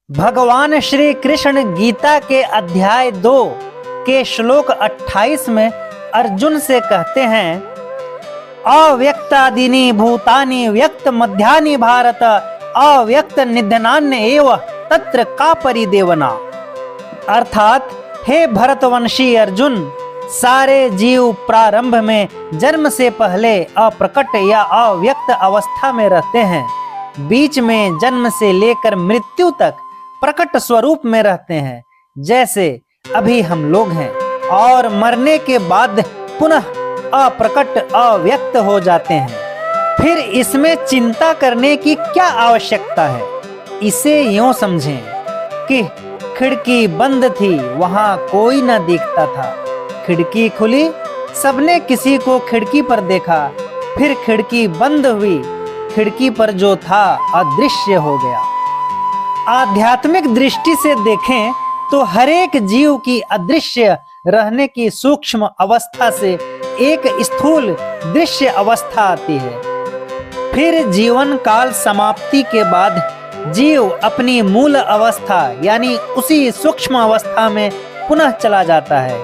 भगवान श्री कृष्ण गीता के अध्याय 2 के श्लोक 28 में अर्जुन से कहते हैं, अव्यक्तादीनि भूतानि व्यक्त मध्यानि भारत अव्यक्त निधनान्य एव तत्र का परिदेवना। अर्थात हे भरतवंशी अर्जुन, सारे जीव प्रारंभ में जन्म से पहले अप्रकट या अव्यक्त अवस्था में रहते हैं, बीच में जन्म से लेकर मृत्यु तक प्रकट स्वरूप में रहते हैं, जैसे अभी हम लोग हैं, और मरने के बाद पुनः अप्रकट अव्यक्त हो जाते हैं। फिर इसमें चिंता करने की क्या आवश्यकता है। इसे यूं समझें कि खिड़की बंद थी, वहां कोई न दिखता था, खिड़की खुली, सबने किसी को खिड़की पर देखा, फिर खिड़की बंद हुई, खिड़की पर जो था अदृश्य हो गया। आध्यात्मिक दृष्टि से देखें तो हरेक जीव की अदृश्य रहने की सूक्ष्म अवस्था से एक स्थूल दृश्य अवस्था आती है। फिर जीवन काल समाप्ति के बाद जीव अपनी मूल अवस्था यानी उसी सूक्ष्म अवस्था में पुनः चला जाता है।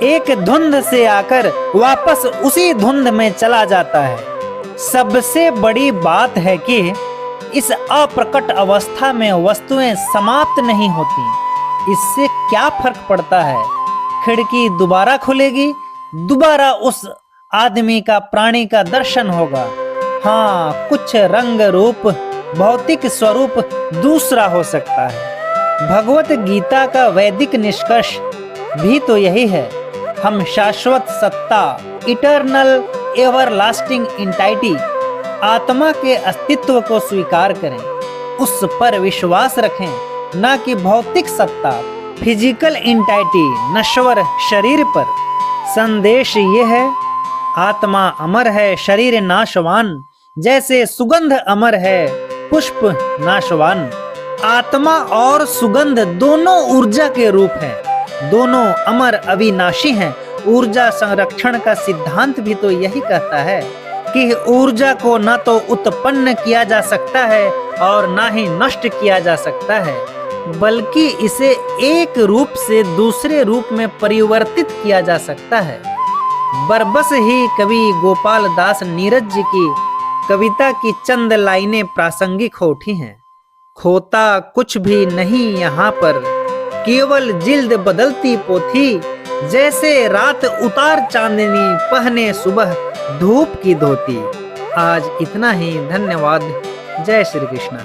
एक धुंध से आकर वापस उसी धुंध में चला जाता है। सबसे बड़ी बात है कि इस अप्रकट अवस्था में वस्तुएं समाप्त नहीं होती। इससे क्या फर्क पड़ता है, खिड़की दोबारा खुलेगी, दोबारा उस आदमी का प्राणी का दर्शन होगा। हाँ, कुछ रंग रूप भौतिक स्वरूप दूसरा हो सकता है। भगवत गीता का वैदिक निष्कर्ष भी तो यही है। हम शाश्वत सत्ता, इटर्नल एवरलास्टिंग इंटाइटी, आत्मा के अस्तित्व को स्वीकार करें, उस पर विश्वास रखें, न कि भौतिक सत्ता, फिजिकल इंटाइटी, नश्वर शरीर पर। संदेश ये है, आत्मा अमर है, शरीर नाशवान, जैसे सुगंध अमर है, पुष्प नाशवान। आत्मा और सुगंध दोनों ऊर्जा के रूप हैं, दोनों अमर अविनाशी हैं। ऊर्जा संरक्षण का सिद्धांत भी तो यही कहता है कि ऊर्जा को न तो उत्पन्न किया जा सकता है और न ही नष्ट किया जा सकता है, बल्कि इसे एक रूप से दूसरे रूप में परिवर्तित किया जा सकता है। बरबस ही कवि गोपाल दास नीरज जी की कविता की चंद लाइनें प्रासंगिक हो उठी हैं। खोता कुछ भी नहीं यहाँ पर, केवल जिल्द बदलती पोथी, जैसे रात उतार चांदनी पहने सुबह धूप की धोती। आज इतना ही, धन्यवाद। जय श्री कृष्ण।